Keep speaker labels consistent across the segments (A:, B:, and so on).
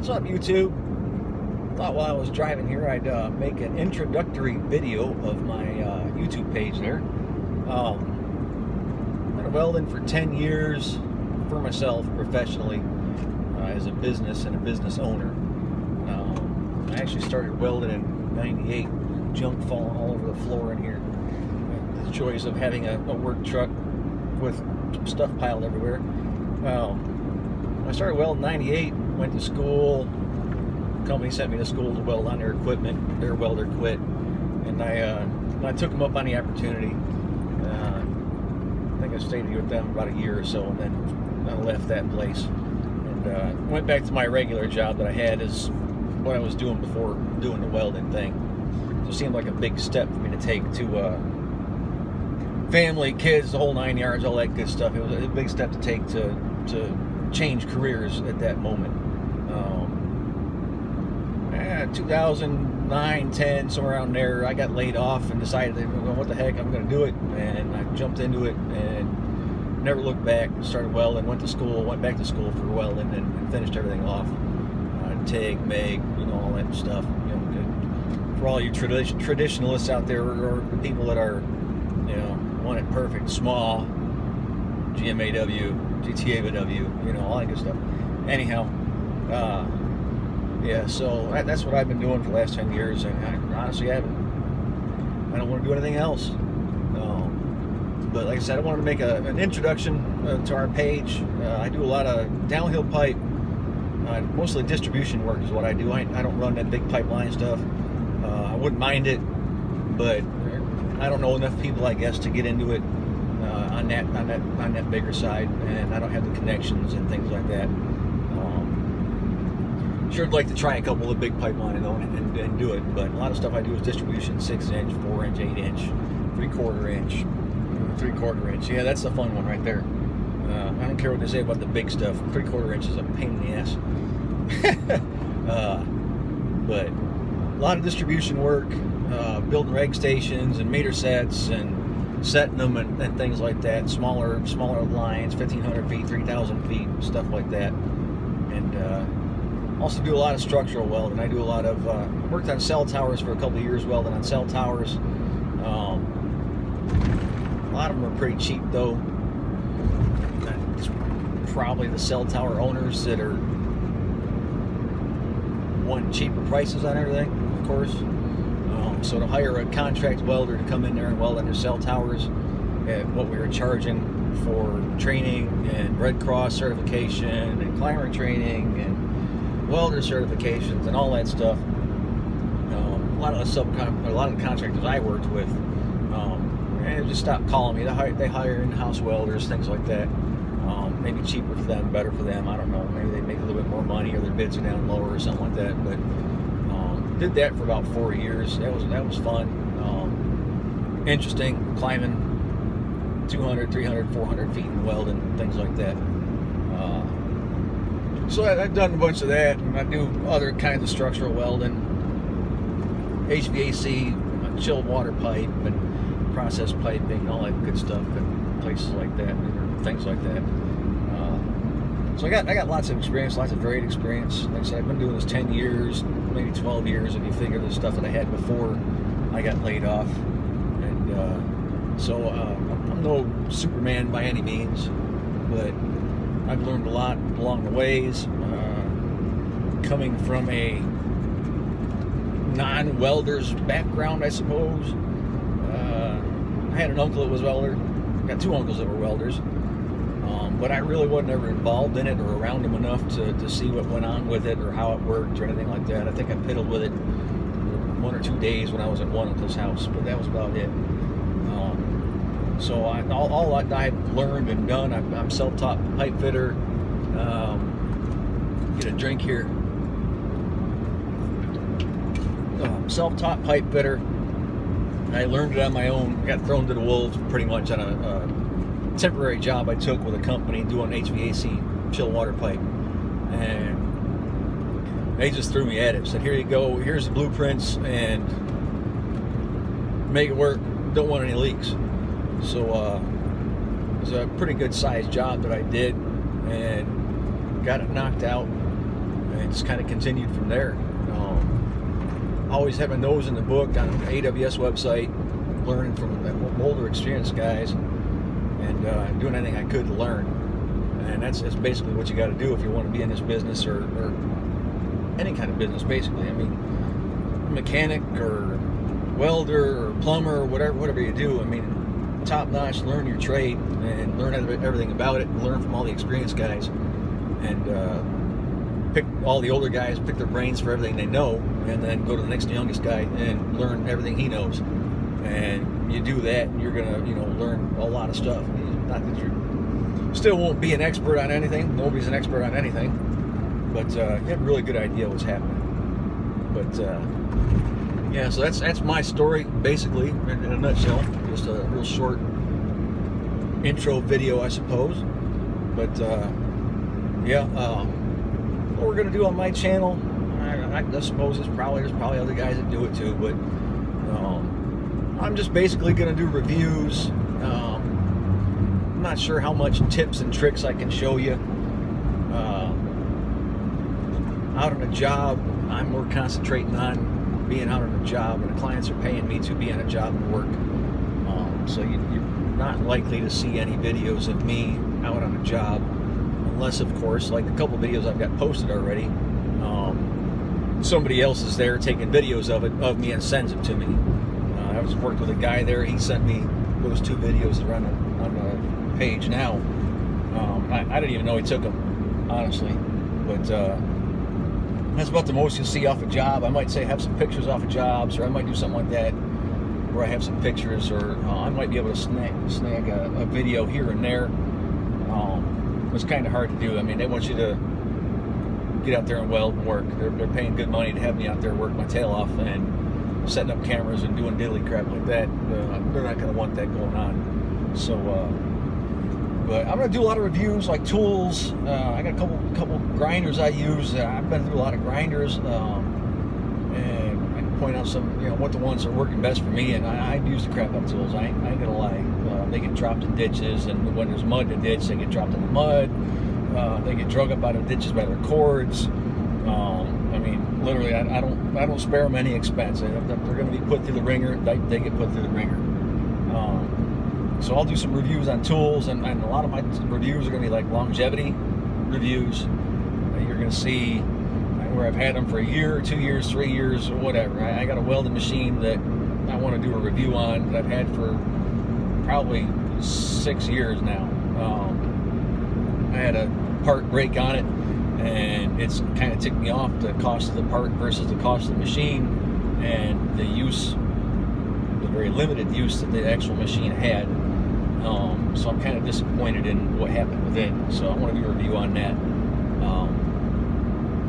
A: What's up, YouTube? Thought while I was driving here I'd make an introductory video of my YouTube page there. I've been welding for 10 years for myself professionally as a business and a business owner. I actually started welding in '98, junk falling all over the floor in here. The joys of having a work truck with stuff piled everywhere. I started welding in '98, went to school. The company sent me to school to weld on their equipment. Their welder quit, and I took them up on the opportunity. I think I stayed with them about a year or so, and then I left that place and went back to my regular job that I had as what I was doing before doing the welding thing. So it seemed like a big step for me to take to family, kids, the whole 9 yards, all that good stuff. It was a big step to take to change careers at that moment. 2009, 10, somewhere around there, I got laid off and decided, well, what the heck, I'm going to do it. And I jumped into it and never looked back. Started welding, went back to school for welding, and finished everything off. TIG, MIG, all that stuff. For all you traditionalists out there, or the people that are, want it perfect, small, GMAW, GTAW, all that good stuff. Anyhow, yeah, so that's what I've been doing for the last 10 years, and I honestly haven't. I don't want to do anything else. But like I said, I wanted to make an introduction to our page. I do a lot of downhill pipe, mostly distribution work is what I do. I don't run that big pipeline stuff. I wouldn't mind it, but I don't know enough people, I guess, to get into it on that bigger side, and I don't have the connections and things like that. Sure, I'd like to try a couple of big pipeline and do it, but a lot of stuff I do is distribution: 6-inch, 4-inch, 8-inch, 3/4 inch, 3/4 inch. Yeah, that's the fun one right there. I don't care what they say about the big stuff. 3/4 inch is a pain in the ass. But a lot of distribution work, building reg stations and meter sets and setting them and things like that. Smaller lines, 1,500 feet, 3,000 feet, stuff like that. And also do a lot of structural welding. I do a lot of worked on cell towers for a couple of years, welding on cell towers. A lot of them are pretty cheap though. It's probably the cell tower owners that are wanting cheaper prices on everything, of course. So to hire a contract welder to come in there and weld on their cell towers at what we were charging for training and Red Cross certification and climber training and welder certifications and all that stuff. A lot of the contractors I worked with, and just stopped calling me. They hire in-house welders, things like that. Maybe cheaper for them, better for them. I don't know. Maybe they make a little bit more money, or their bids are down lower, or something like that. But did that for about 4 years. That was fun, interesting. Climbing 200, 300, 400 feet in welding, things like that. So I've done a bunch of that, and I do other kinds of structural welding, HVAC, chilled water pipe, and process piping, all that good stuff, and places like that, and things like that. So I got lots of experience, lots of varied experience. Like I said, I've been doing this 10 years, maybe 12 years, if you figure the stuff that I had before I got laid off. And so I'm no Superman by any means, but I've learned a lot along the ways. Coming from a non-welder's background, I suppose. I had an uncle that was a welder. I got two uncles that were welders. But I really wasn't ever involved in it or around them enough to see what went on with it or how it worked or anything like that. I think I piddled with it 1 or 2 days when I was at one uncle's house, but that was about it. So all I've learned and done, I'm self-taught pipe fitter. Get a drink here. Self-taught pipe fitter. I learned it on my own. Got thrown to the wolves pretty much on a temporary job I took with a company doing HVAC chill water pipe, and they just threw me at it. Said, here you go, here's the blueprints, and make it work. Don't want any leaks. So it was a pretty good sized job that I did, and got it knocked out, and just kind of continued from there. Always had my nose in the book on the AWS website, learning from the older experienced guys, and doing anything I could to learn. And that's basically what you got to do if you want to be in this business, or any kind of business, basically. I mean, mechanic or welder or plumber or whatever you do. I mean, top notch, learn your trade and learn everything about it, and learn from all the experienced guys, and pick all the older guys, pick their brains for everything they know, and then go to the next youngest guy and learn everything he knows. And you do that, and you're gonna, learn a lot of stuff. Not that you still won't be an expert on anything. Nobody's an expert on anything, but you have a really good idea what's happening. But yeah, so that's my story, basically, in a nutshell. Just a real short intro video, I suppose. But yeah, what we're gonna do on my channel, I suppose there's probably other guys that do it too, but I'm just basically gonna do reviews. I'm not sure how much tips and tricks I can show you. Out on a job, I'm more concentrating on being out on a job, and the clients are paying me to be on a job and work. So you're not likely to see any videos of me out on a job, unless, of course, like a couple videos I've got posted already, somebody else is there taking videos of me and sends them to me. I was worked with a guy there. He sent me those 2 videos that are on the page now. I didn't even know he took them, honestly, but that's about the most you'll see off a job. I might say have some pictures off of jobs, or I might do something like that where I have some pictures, or I might be able to snag a video here and there. It's kind of hard to do. I mean, they want you to get out there and weld and work. They're paying good money to have me out there work my tail off and setting up cameras and doing daily crap like that. They're not going to want that going on. So, but I'm going to do a lot of reviews, like tools. I got a couple grinders I use. I've been through a lot of grinders, and I can point out some, what the ones that are working best for me. And I use the crap out of tools. I ain't gonna lie. They get dropped in ditches, and when there's mud in the ditch, they get dropped in the mud. They get drug up out of ditches by their cords. I mean, literally, I don't spare them any expense. If they're going to be put through the ringer, they get put through the ringer. So I'll do some reviews on tools, and a lot of my reviews are going to be like longevity reviews. You're going to see where I've had them for a year, 2 years, 3 years, or whatever. I got a welding machine that I want to do a review on that I've had for probably 6 years now. I had a part break on it, and it's kind of ticked me off, the cost of the part versus the cost of the machine, and the use, the very limited use that the actual machine had. So I'm kind of disappointed in what happened with it. So I want to do a review on that.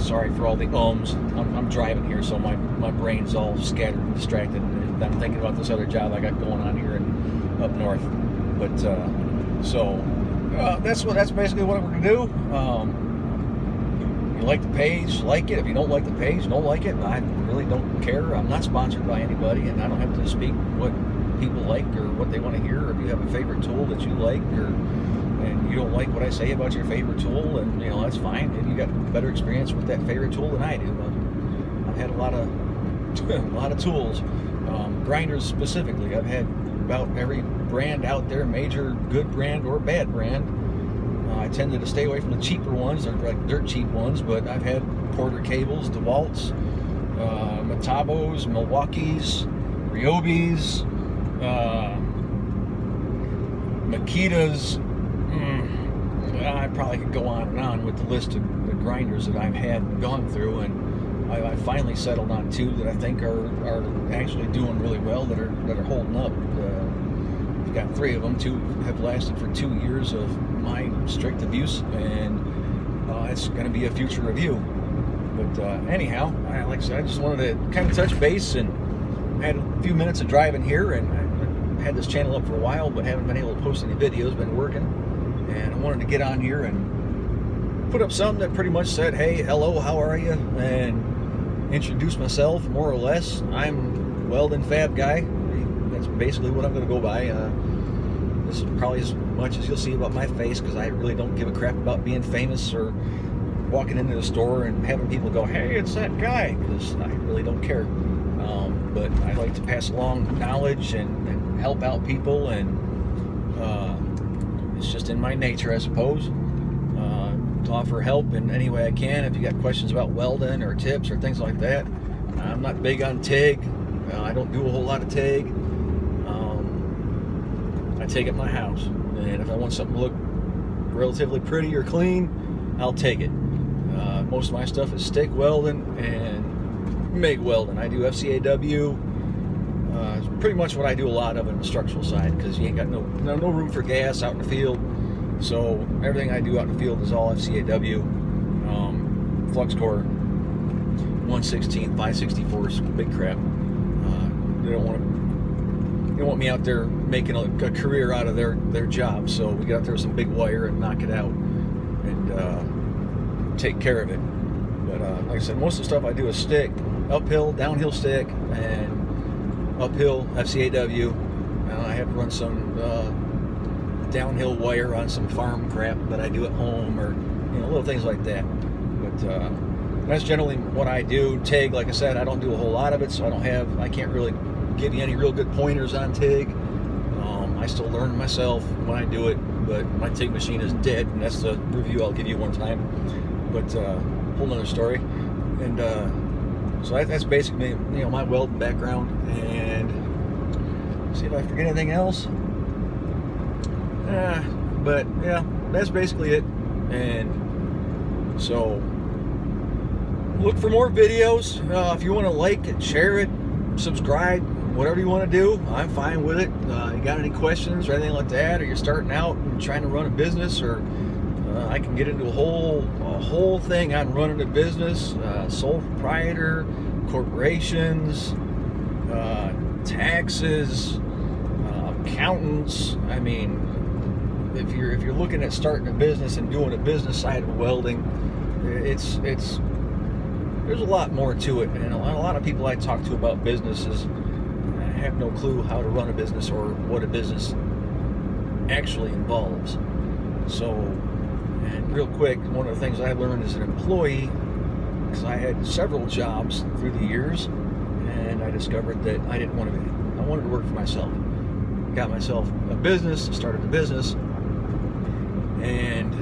A: Sorry for all the ums. I'm driving here, so my brain's all scattered and distracted. I'm thinking about this other job I got going on here and up north. But so that's basically what we're gonna do. If you like the page, like it. If you don't like the page, don't like it. I really don't care. I'm not sponsored by anybody, and I don't have to speak what people like or what they want to hear. Or if you have a favorite tool that you like, and you don't like what I say about your favorite tool, and that's fine. And you got better experience with that favorite tool than I do. I've had a lot of tools, grinders specifically. I've had about every brand out there, major good brand or bad brand. I tended to stay away from the cheaper ones. They're like dirt cheap ones, but I've had Porter cables, DeWalt's, Metabos, Milwaukee's, Ryobi's, Makita's. I probably could go on and on with the list of the grinders that I've had and gone through, and I finally settled on 2 that I think are actually doing really well, that are holding up. I've got 3 of them. 2 have lasted for 2 years of my strict abuse, and it's going to be a future review. But anyhow, like I said, I just wanted to kind of touch base, and I had a few minutes of driving here, and I had this channel up for a while, but haven't been able to post any videos. Been working, and I wanted to get on here and put up something that pretty much said, hey, hello, how are you? And introduce myself, more or less. I'm Weld-N-Fab guy. That's basically what I'm going to go by. This is probably as much as you'll see about my face, because I really don't give a crap about being famous or walking into the store and having people go, "Hey, it's that guy," because I really don't care. But I like to pass along knowledge and help out people, and it's just in my nature, I suppose, to offer help in any way I can. If you got questions about welding or tips or things like that, I'm not big on TIG. I don't do a whole lot of TIG. I TIG at my house, and if I want something to look relatively pretty or clean, I'll TIG it. Most of my stuff is stick welding and MIG welding. I do FCAW. It's pretty much what I do a lot of in the structural side, because you ain't got no room for gas out in the field. So everything I do out in the field is all FCAW, flux core, 1/16, 5/64, big crap. They don't want me out there making a career out of their job. So we get out there with some big wire and knock it out and take care of it. But like I said, most of the stuff I do is stick, uphill, downhill stick, and uphill FCAW. I have run some downhill wire on some farm crap that I do at home, or little things like that. But that's generally what I do. TIG, like I said, I don't do a whole lot of it, so I can't really give you any real good pointers on TIG. I still learn myself when I do it, but my TIG machine is dead, and that's the review I'll give you one time. But whole nother story. And so that's basically my welding background. And see if I forget anything else. But yeah, that's basically it. And so look for more videos. If you want to like it, share it, subscribe, whatever you want to do, I'm fine with it. You got any questions or anything like that, or you're starting out and trying to run a business, or I can get into a whole thing on running a business, sole proprietor, corporations, taxes, accountants. I mean, if you're looking at starting a business and doing a business side of welding, it's there's a lot more to it. And a lot of people I talk to about businesses have no clue how to run a business or what a business actually involves. So, and real quick, one of the things I learned as an employee, because I had several jobs through the years, and I discovered that I didn't want to be. I wanted to work for myself. Got myself a business, started a business, and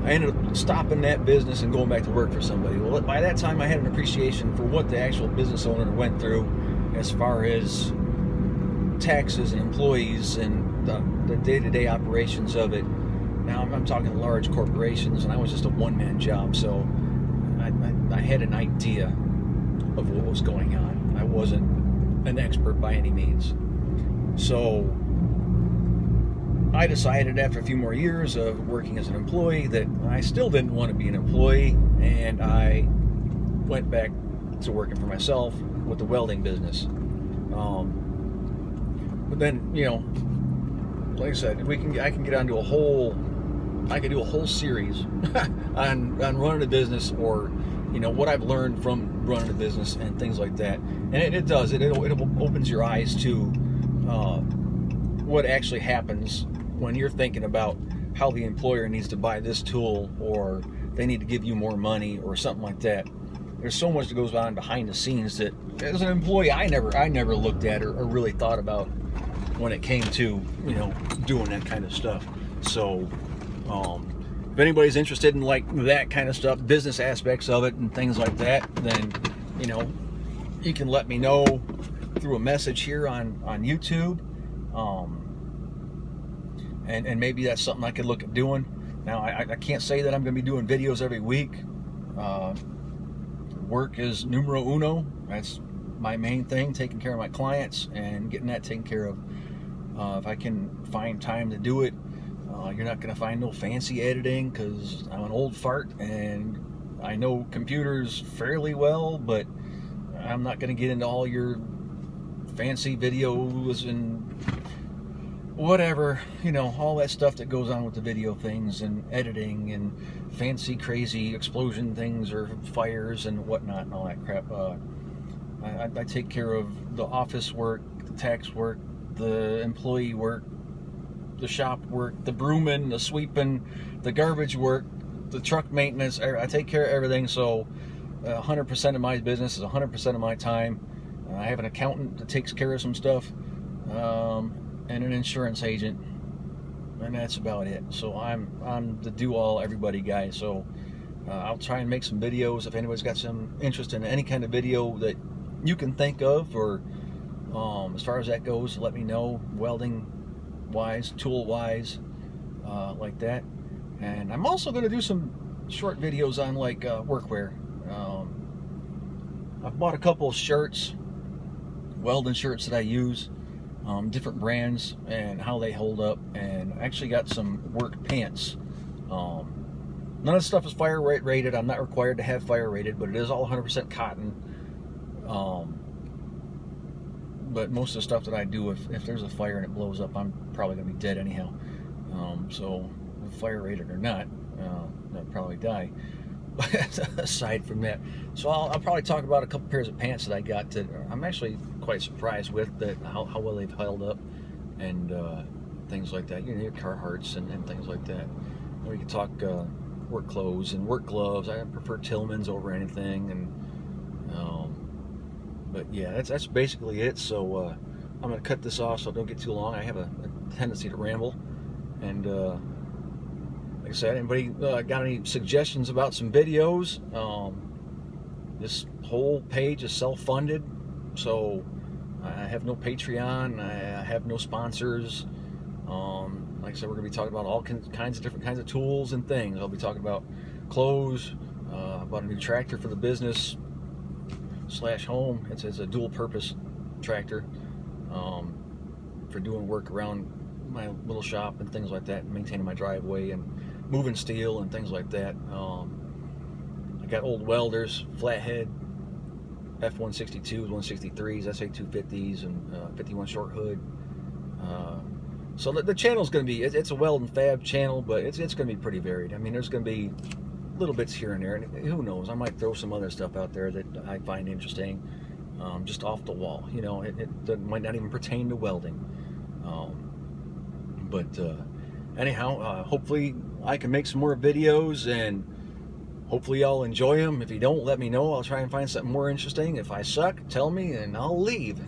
A: I ended up stopping that business and going back to work for somebody. Well, by that time, I had an appreciation for what the actual business owner went through as far as taxes and employees and the day-to-day operations of it. Now I'm talking large corporations, and I was just a one-man job, so I had an idea of what was going on. I wasn't an expert by any means. So I decided after a few more years of working as an employee that I still didn't want to be an employee, and I went back to working for myself with the welding business. But then, like I said, I can get onto I could do a whole series on running a business, or what I've learned from running a business and things like that. And it opens your eyes to what actually happens when you're thinking about how the employer needs to buy this tool, or they need to give you more money, or something like that. There's so much that goes on behind the scenes that, as an employee, I never looked at or really thought about when it came to doing that kind of stuff. So if anybody's interested in like that kind of stuff, business aspects of it and things like that, then you can let me know through a message here on YouTube, and maybe that's something I could look at doing. Now I can't say that I'm going to be doing videos every week. Work is numero uno. That's my main thing, taking care of my clients and getting that taken care of. If I can find time to do it, you're not going to find no fancy editing, because I'm an old fart and I know computers fairly well, but I'm not going to get into all your fancy videos and whatever, all that stuff that goes on with the video things and editing and fancy crazy explosion things or fires and whatnot and all that crap. I take care of the office work, the tax work, the employee work, the shop work, the brooming, the sweeping, the garbage work, the truck maintenance. I take care of everything. So 100% of my business is 100% of my time. I have an accountant that takes care of some stuff, and an insurance agent, and that's about it. So I'm the do-all everybody guy. So I'll try and make some videos. If anybody's got some interest in any kind of video that you can think of, or as far as that goes, let me know. Welding wise, tool wise, like that. And I'm also going to do some short videos on like workwear. I've bought a couple of shirts, welding shirts that I use, different brands and how they hold up, and I actually got some work pants. None of the stuff is fire rated. I'm not required to have fire rated, but it is all 100% cotton. But most of the stuff that I do, if there's a fire and it blows up, I'm probably going to be dead anyhow. So fire rated or not, I'll probably die. Aside from that, so I'll probably talk about a couple pairs of pants that I got that I'm actually quite surprised with, that how well they've held up, and things like that. You know, your Carhartts and things like that. We can talk work clothes and work gloves. I prefer Tillman's over anything, and but yeah, that's basically it. So I'm gonna cut this off so I don't get too long. I have a tendency to ramble, and like I said, anybody got any suggestions about some videos? This whole page is self-funded, so I have no Patreon, I have no sponsors. Like I said, we're going to be talking about all kinds of different kinds of tools and things. I'll be talking about clothes, about a new tractor for the business / home. It's a dual-purpose tractor for doing work around my little shop and things like that, and maintaining my driveway and moving steel and things like that. I got old welders, flathead, F-162s, 163s, SA-250s, and 51 short hood. So the channel's going to be, it's a Weld-N-Fab channel, but it's going to be pretty varied. I mean, there's going to be little bits here and there, and who knows, I might throw some other stuff out there that I find interesting, just off the wall. You know, it might not even pertain to welding. But anyhow, hopefully I can make some more videos, and hopefully y'all enjoy them. If you don't, let me know. I'll try and find something more interesting. If I suck, tell me and I'll leave.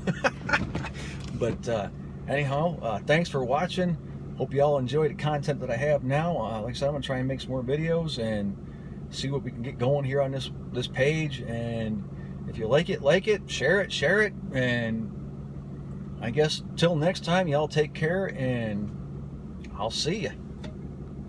A: But anyhow, thanks for watching. Hope y'all enjoy the content that I have now. Like I said, I'm gonna try and make some more videos and see what we can get going here on this page. And if you like it, share it, and I guess till next time, y'all take care, and I'll see you.